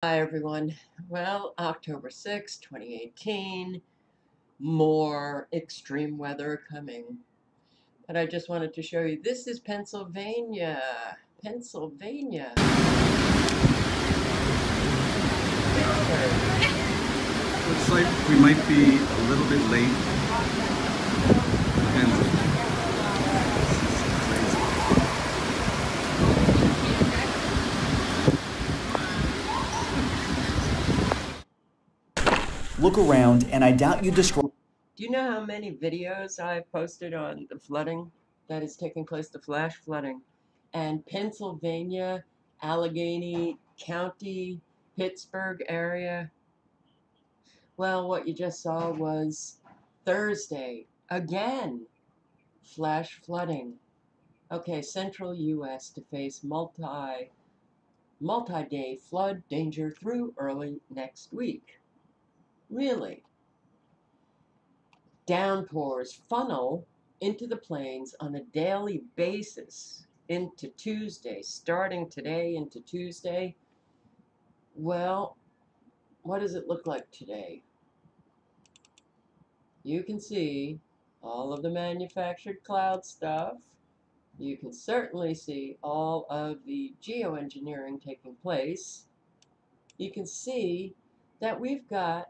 Hi everyone. Well, October 6, 2018, more extreme weather coming. But I just wanted to show you, this is Pennsylvania. Pennsylvania. Pittsburgh. Looks like we might be a little bit late. Depends. Look around, and I doubt you describe. Do you know how many videos I've posted on the flooding that is taking place, the flash flooding? And Pennsylvania, Allegheny County, Pittsburgh area. Well, what you just saw was Thursday, again, flash flooding. Okay, central U.S. to face multi-day flood danger through early next week. Really? Downpours funnel into the plains on a daily basis into Tuesday, starting today into Tuesday. Well, what does it look like today? You can see all of the manufactured cloud stuff. You can certainly see all of the geoengineering taking place. You can see that we've got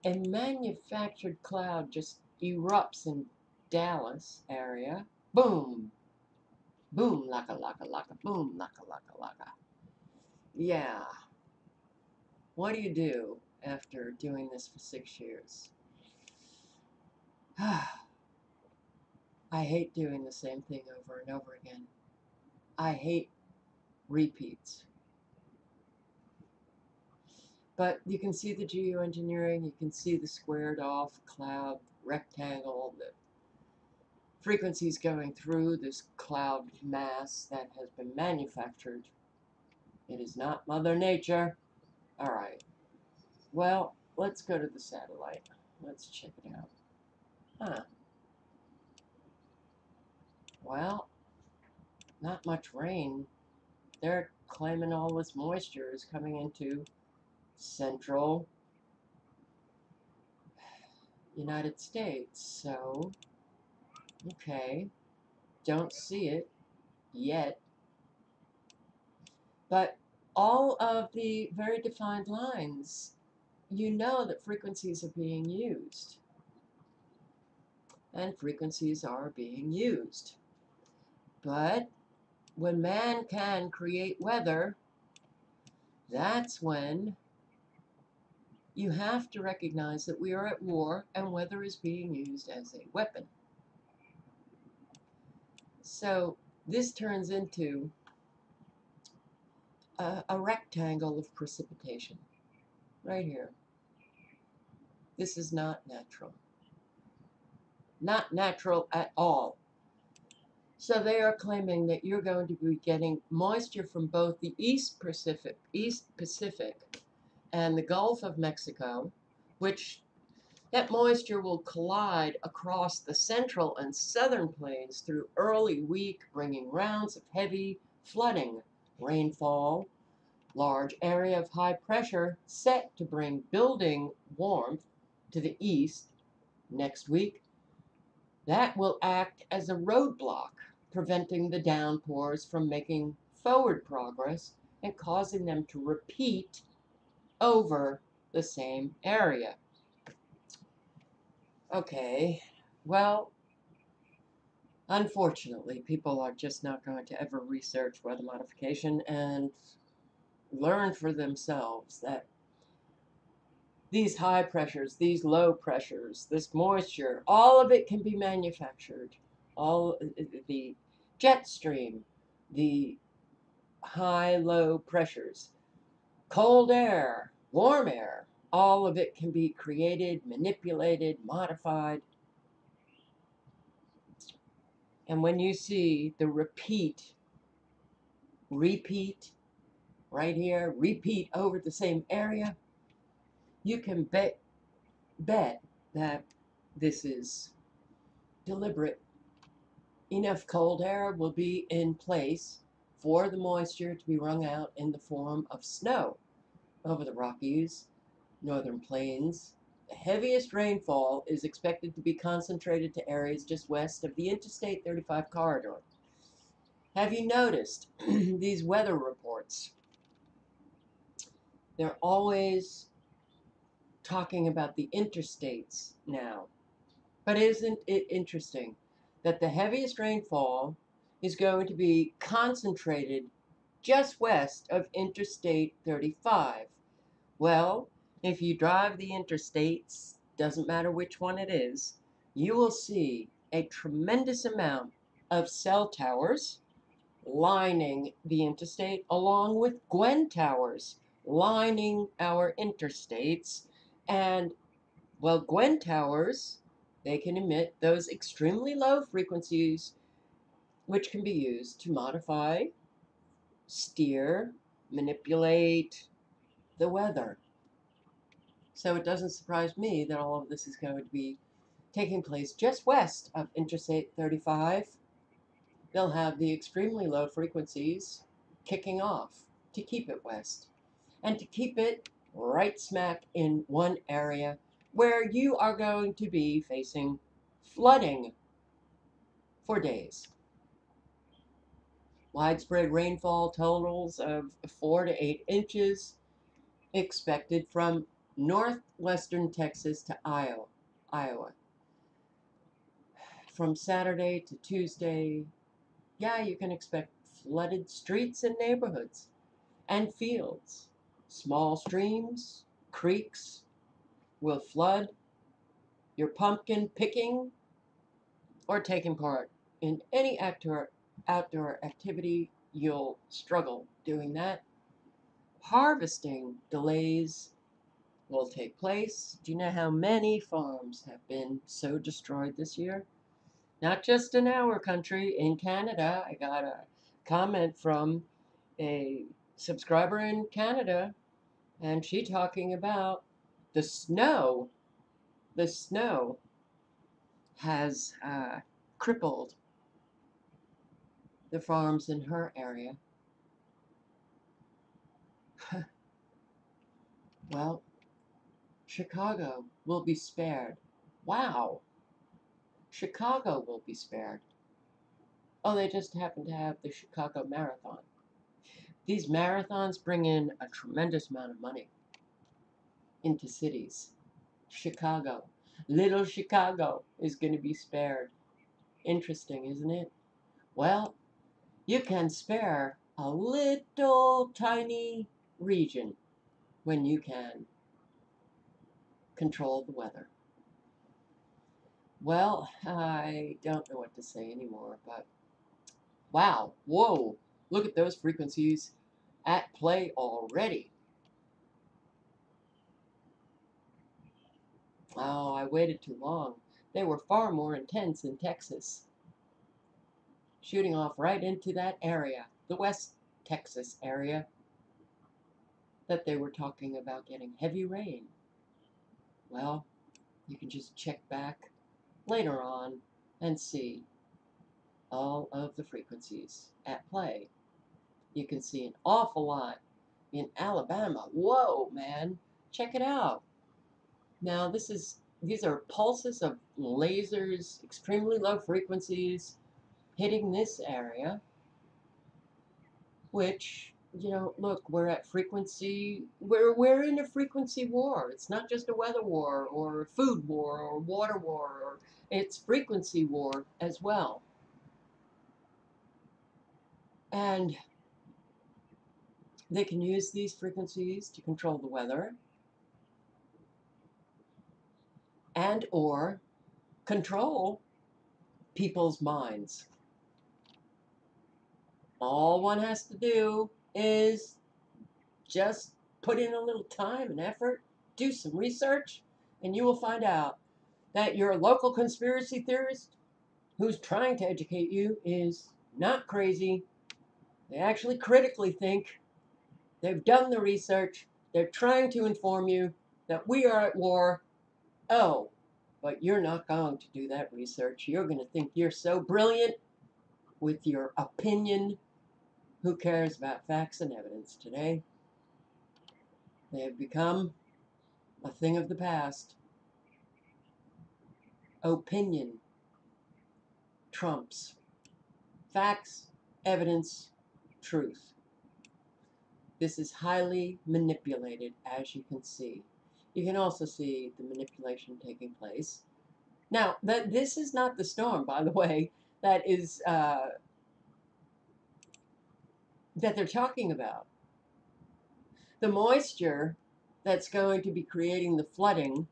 a manufactured cloud just erupts in Dallas area. Boom, boom, laka, laka, laka, boom, laka, laka, laka. Yeah. What do you do after doing this for 6 years? I hate doing the same thing over and over again. I hate repeats. But you can see the geoengineering, you can see the squared off cloud rectangle, the frequencies going through this cloud mass that has been manufactured. It is not Mother Nature. All right. Well, let's go to the satellite. Let's check it out. Huh. Well, not much rain. They're claiming all this moisture is coming into central United States. So, okay, don't see it yet. But all of the very defined lines, you know that frequencies are being used. And frequencies are being used. But when man can create weather, that's when you have to recognize that we are at war and weather is being used as a weapon. So this turns into a rectangle of precipitation right here. This is not natural. Not natural at all. So they are claiming that you're going to be getting moisture from both the East Pacific and the Gulf of Mexico, which that moisture will collide across the central and southern plains through early week, bringing rounds of heavy flooding, rainfall, large area of high pressure set to bring building warmth to the east next week. That will act as a roadblock, preventing the downpours from making forward progress and causing them to repeat over the same area. Okay, well, unfortunately, people are just not going to ever research weather modification and learn for themselves that these high pressures, these low pressures, this moisture, all of it can be manufactured. All the jet stream, the high-low pressures, cold air, warm air, all of it can be created, manipulated, modified. And when you see the repeat, right here, repeat over the same area, you can bet that this is deliberate. Enough cold air will be in place for the moisture to be wrung out in the form of snow. over the Rockies, northern plains. The heaviest rainfall is expected to be concentrated to areas just west of the Interstate 35 corridor. Have you noticed these weather reports? They're always talking about the interstates now. But isn't it interesting that the heaviest rainfall is going to be concentrated just west of Interstate 35? Well, if you drive the interstates, doesn't matter which one it is, you will see a tremendous amount of cell towers lining the interstate, along with Gwen towers lining our interstates. And, well, Gwen towers, they can emit those extremely low frequencies, which can be used to modify, steer, manipulate the weather. So it doesn't surprise me that all of this is going to be taking place just west of Interstate 35. They'll have the extremely low frequencies kicking off to keep it west and to keep it right smack in one area where you are going to be facing flooding for days. Widespread rainfall totals of 4 to 8 inches expected from northwestern Texas to Iowa. From Saturday to Tuesday, yeah, you can expect flooded streets and neighborhoods and fields. Small streams, creeks will flood. Your pumpkin picking or taking part in any outdoor activity, you'll struggle doing that. Harvesting delays will take place. Do you know how many farms have been so destroyed this year? Not just in our country, in Canada. I got a comment from a subscriber in Canada, and she talking about the snow. The snow has crippled the farms in her area. Well, Chicago will be spared. Wow, Chicago will be spared. Oh, they just happen to have the Chicago Marathon. These marathons bring in a tremendous amount of money into cities. Chicago, little Chicago, is going to be spared. Interesting, isn't it? Well, you can spare a little tiny region when you can control the weather. Well, I don't know what to say anymore, but wow, whoa, look at those frequencies at play already. Oh, I waited too long. They were far more intense in Texas, shooting off right into that area, the West Texas area, that they were talking about getting heavy rain. Well, you can just check back later on and see all of the frequencies at play. You can see an awful lot in Alabama. Whoa, man, check it out. Now these are pulses of lasers, extremely low frequencies hitting this area, which, look, we're at frequency, we're in a frequency war. It's not just a weather war or a food war or water war, or it's frequency war as well. And they can use these frequencies to control the weather and or control people's minds. All one has to do is just put in a little time and effort, do some research, and you will find out that your local conspiracy theorist who's trying to educate you is not crazy. They actually critically think. They've done the research. They're trying to inform you that we are at war. Oh, but you're not going to do that research. You're going to think you're so brilliant with your opinion. Who cares about facts and evidence today? They have become a thing of the past. Opinion trumps facts, evidence, truth. This is highly manipulated, as you can see. You can also see the manipulation taking place. Now, this is not the storm, by the way, that is that they're talking about. The moisture that's going to be creating the flooding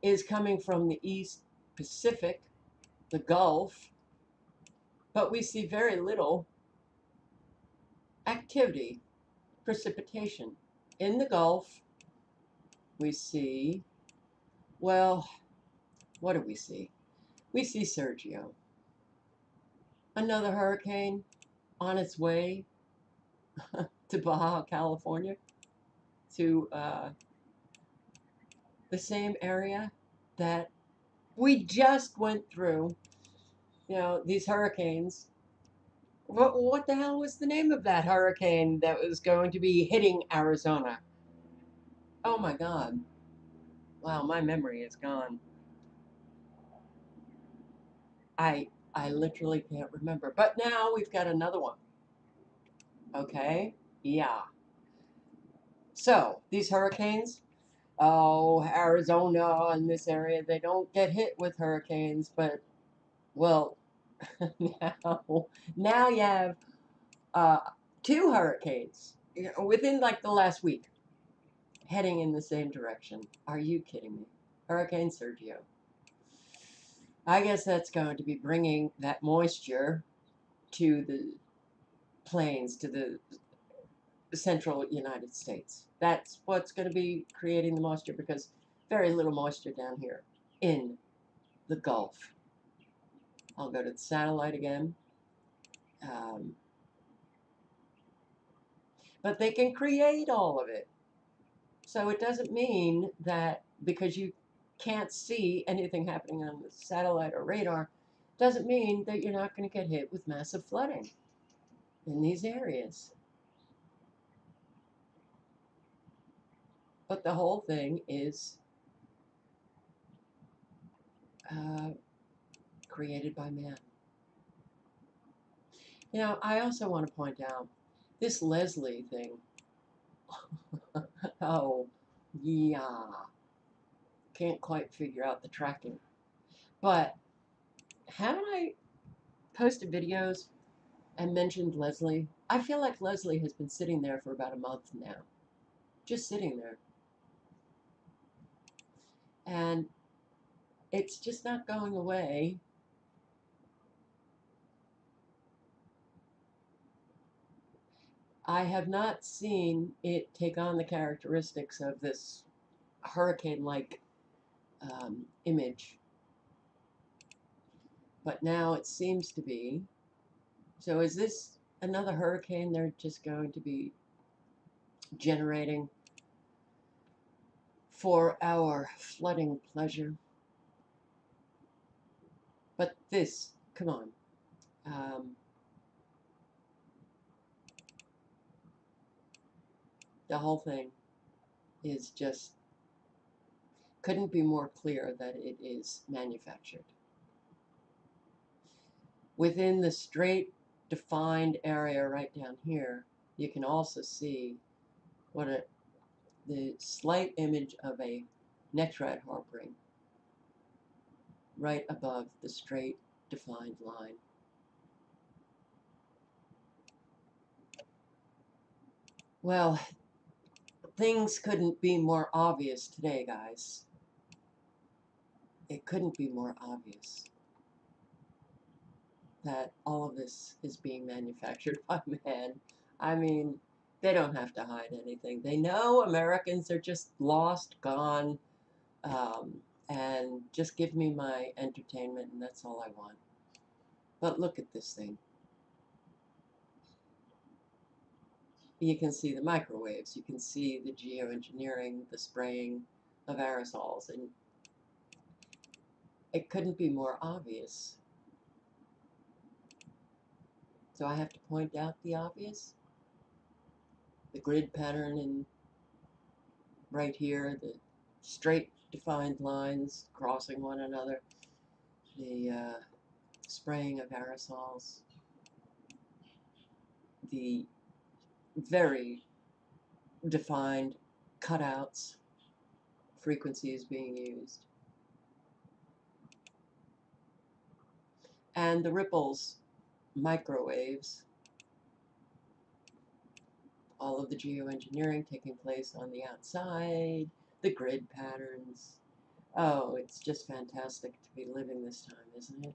is coming from the East Pacific, the Gulf, but we see very little activity, precipitation. In the Gulf, we see, well, what do we see? We see Sergio, another hurricane on its way to Baja California, to the same area that we just went through. You know, these hurricanes. What the hell was the name of that hurricane that was going to be hitting Arizona? Oh my God. Wow, my memory is gone. I literally can't remember. But now we've got another one. Okay? Yeah. So, these hurricanes, oh, Arizona and this area, they don't get hit with hurricanes, but, well, now you have uh, two hurricanes within like the last week heading in the same direction. Are you kidding me? Hurricane Sergio. I guess that's going to be bringing that moisture to the plains, to the central United States. That's what's going to be creating the moisture because very little moisture down here in the Gulf. I'll go to the satellite again. But they can create all of it. So it doesn't mean that because you can't see anything happening on the satellite or radar, doesn't mean that you're not going to get hit with massive flooding in these areas. But the whole thing is created by man. You know, I also want to point out this Leslie thing. Oh, yeah. Can't quite figure out the tracking. But haven't I posted videos and mentioned Leslie? I feel like Leslie has been sitting there for about a month now. Just sitting there. And it's just not going away. I have not seen it take on the characteristics of this hurricane-like image. But now it seems to be. So is this another hurricane they're just going to be generating for our flooding pleasure? But this, come on. The whole thing is just, couldn't be more clear that it is manufactured. Within the straight defined area right down here, you can also see the slight image of a neck rat harboring right above the straight defined line. Well, things couldn't be more obvious today, guys. It couldn't be more obvious that all of this is being manufactured by man. I mean, they don't have to hide anything. They know Americans are just lost, gone, and just give me my entertainment, and that's all I want. But look at this thing. You can see the microwaves. You can see the geoengineering, the spraying of aerosols, and it couldn't be more obvious. So I have to point out the obvious? the grid pattern in right here, the straight defined lines crossing one another, the spraying of aerosols, the very defined cutouts, frequencies being used, and the ripples, microwaves, all of the geoengineering taking place on the outside, the grid patterns. Oh, it's just fantastic to be living this time, isn't it?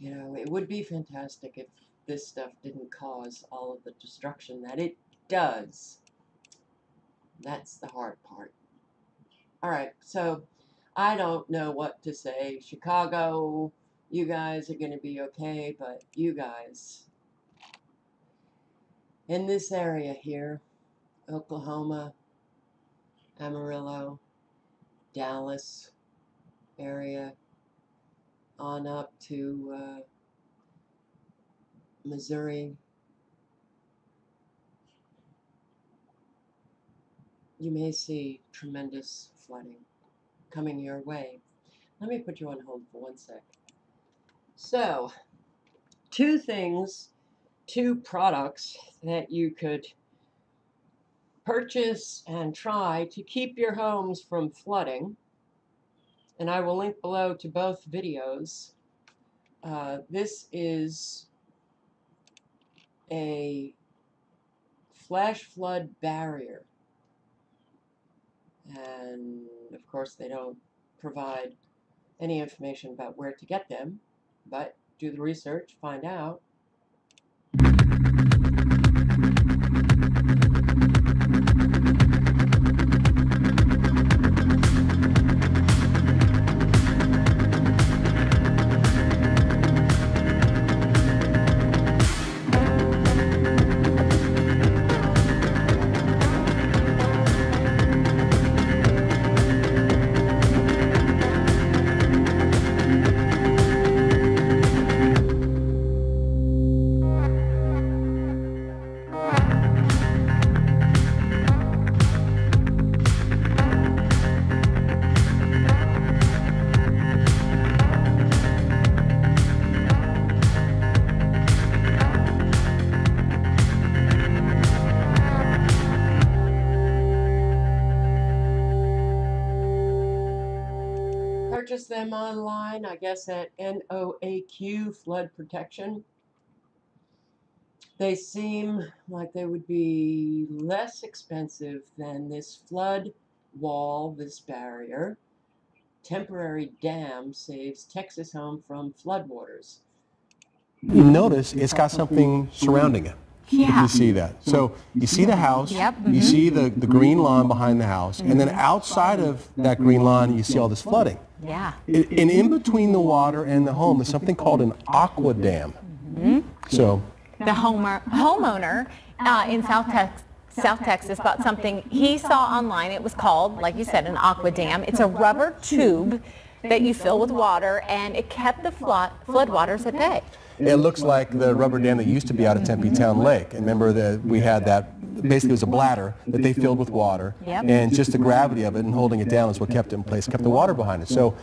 You know, it would be fantastic if this stuff didn't cause all of the destruction that it does. That's the hard part. All right, so I don't know what to say. Chicago, you guys are going to be okay, but you guys in this area here, Oklahoma, Amarillo, Dallas area, on up to Missouri, you may see tremendous flooding coming your way. Let me put you on hold for 1 sec. So, two products that you could purchase and try to keep your homes from flooding. And I will link below to both videos. This is a flash flood barrier. And of course, they don't provide any information about where to get them, but do the research, find out. Purchase them online, I guess at NOAQ Flood Protection. They seem like they would be less expensive than this flood wall, this barrier. Temporary dam saves Texas home from floodwaters. You notice it's got something surrounding it. If you see that. So you see the house, you see the green lawn behind the house, and then outside of that green lawn you see all this flooding. Yeah. And in between the water and the home is something called an aqua dam. So The homeowner in South Texas bought something he saw online. It was called, like you said, an aqua dam. It's a rubber tube that you fill with water, and it kept the floodwaters at bay. it looks like the rubber dam that used to be out at Tempe Town Lake. And remember that we had that, basically it was a bladder that they filled with water. Yep. And just the gravity of it and holding it down is what kept it in place, kept the water behind it. So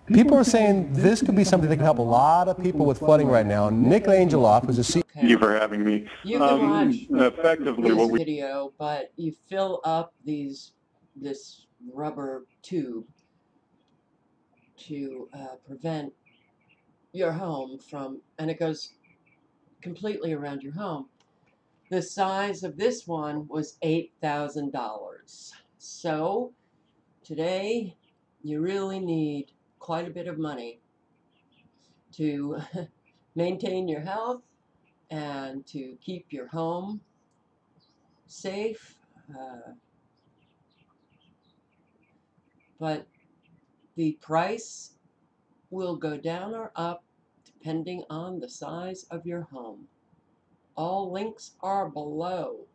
people are saying this could be something that can help a lot of people with flooding right now. Nick Angeloff was a CEO. Thank you for having me. You can watch Effectively, this what we video, but you fill up this rubber tube to prevent your home from, and it goes completely around your home. The size of this one was $8,000. So today you really need quite a bit of money to maintain your health and to keep your home safe. But the price will go down or up depending on the size of your home. All links are below.